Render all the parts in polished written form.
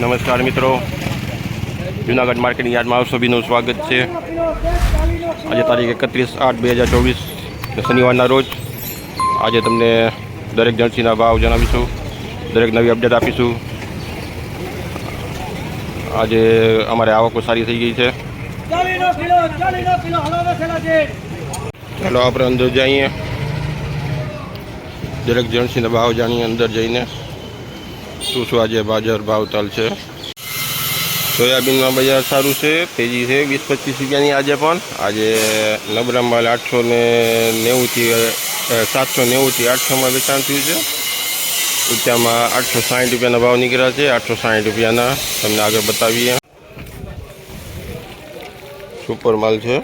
નમસ્કાર મિત્રો, જુનાગઢ માર્કેટની યાર્ડમાં આપ સભીનું સ્વાગત છે. આજે તારીખ 31/8/2024 શનિવારના રોજ આજે તમને દરેક જણસીના ભાવ જણાવીશું, દરેક નવી અપડેટ આપીશું. આજે અમારે આવકો સારી થઈ ગઈ છે. ચાલો આપણે અંદર જઈએ, દરેક જણસીના ભાવ જાણીએ. અંદર જઈને શું આજે બાજાર ભાવ ચાલશે. સોયાબીનમાં બજાર સારું છે, તેજી છે 20-25 રૂપિયાની. આજે નબળા માલ 890થી 800માં વેચાણ થયું છે. ઊંચામાં 860 રૂપિયાના ભાવ નીકળ્યા છે. 860 રૂપિયાના તમને આગળ બતાવીએ. સુપર માલ છે,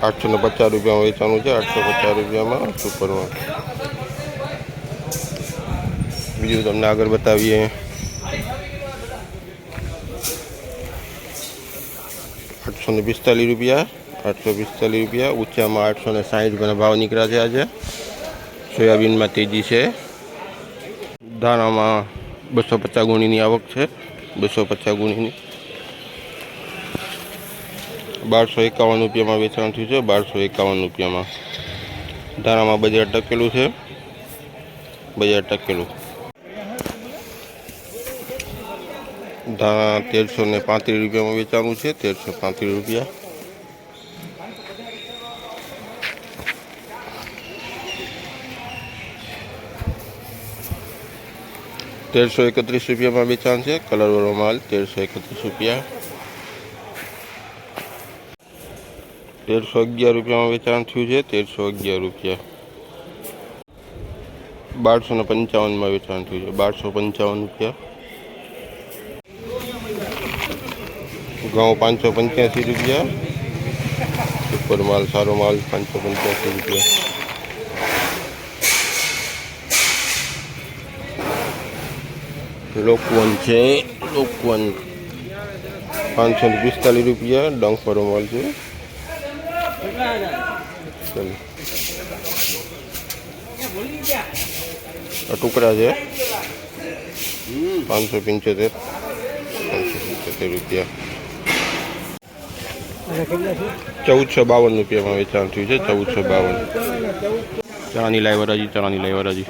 850 રૂપિયામાં વેચાણું છે. 850 રૂપિયામાં સુપર માલ. બીજું તમને આગળ બતાવીએ. 845 રૂપિયા, 845 રૂપિયા. ઊંચામાં 860 રૂપિયાના ભાવ નીકળ્યા છે. આજે સોયાબીનમાં તેજી છે. ધાણામાં 250 ગુણીની આવક છે. 250 ગુણીની 1251 રૂપિયામાં વેચાણ થયું છે. 1251 રૂપિયામાં. ધાણામાં બજાર ટકેલું છે. બજાર ટકેલું. ધાણા 1335 રૂપિયામાં વેચાણું છે. 1335 રૂપિયા. ₹1331 વેચાણ છે. કલરવાળો માલ 1331 રૂપિયા. 1311 રૂપિયામાં વેચાણ થયું છે. 1311 રૂપિયા. 1255માં વેચાણ થયું છે. 1255 રૂપિયા. ઘઉં 585 રૂપિયા. સુપર માલ સારો માલ 585 રૂપિયા. લોકવન છે, લોકવન 545 રૂપિયા. ડંફરો માલ છે. ટુકડા છે 575 રૂપિયા. 1452 રૂપિયામાં વેચાણ થયું છે. 1452. ચણાની લાઈ વરાજી, ચણાની લાઈ વરાજી.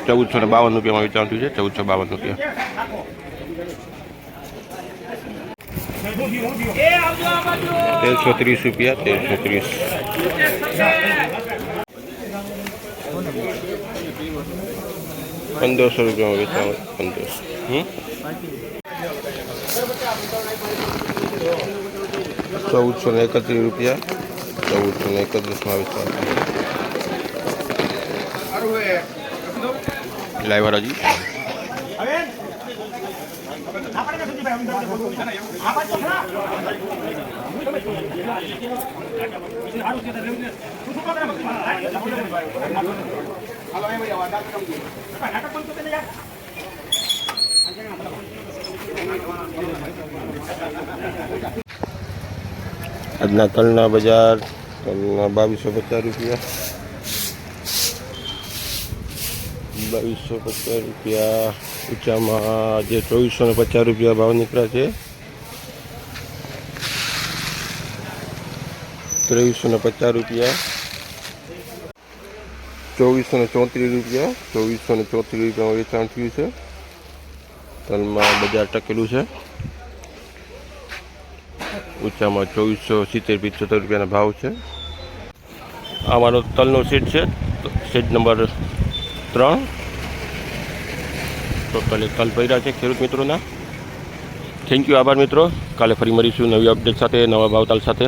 ₹1452 રૂપિયામાં વેચાણ થયું છે. 1452 રૂપિયા. 1330 રૂપિયા. 1330. 1500 રૂપિયામાં વેચાણ. 1500. 1431 રૂપિયા. 1431માં વેચાણ. લાઈ વરાજી. આજના તલના બજાર, તલના 2250 રૂપિયા. 2250 રૂપિયા. ઊંચામાં જે 2450 રૂપિયા ભાવ નીકળ્યા છે. 2350 રૂપિયા. 2434 રૂપિયા. 2434 રૂપિયામાં વેચાણ થયું છે. તલમાં બજાર ટકેલું છે. ઊંચામાં 2470-75 રૂપિયાના ભાવ છે. આ મારો તલનો સેટ છે, સેટ નંબર 3. ટોટલ તલ ભર્યા છે ખેડૂત મિત્રોના. થેન્ક યુ, આભાર મિત્રો. કાલે ફરી મળીશું નવી અપડેટ સાથે, નવા ભાવતાલ સાથે.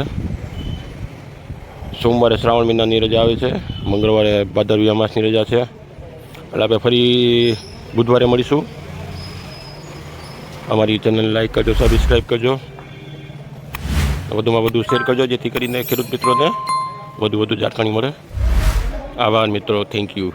સોમવારે શ્રાવણ મહિનાની રજા આવે છે, મંગળવારે ભાદરવી અમાસની રજા છે. એટલે આપણે ફરી બુધવારે મળીશું. અમારી ચેનલ લાઈક કરજો, સબસ્ક્રાઈબ કરજો, વધુમાં વધુ શેર કરજો, જેથી કરીને ખેડૂત મિત્રોને વધુ જાણકારી મળે. આભાર મિત્રો, થેન્ક યુ.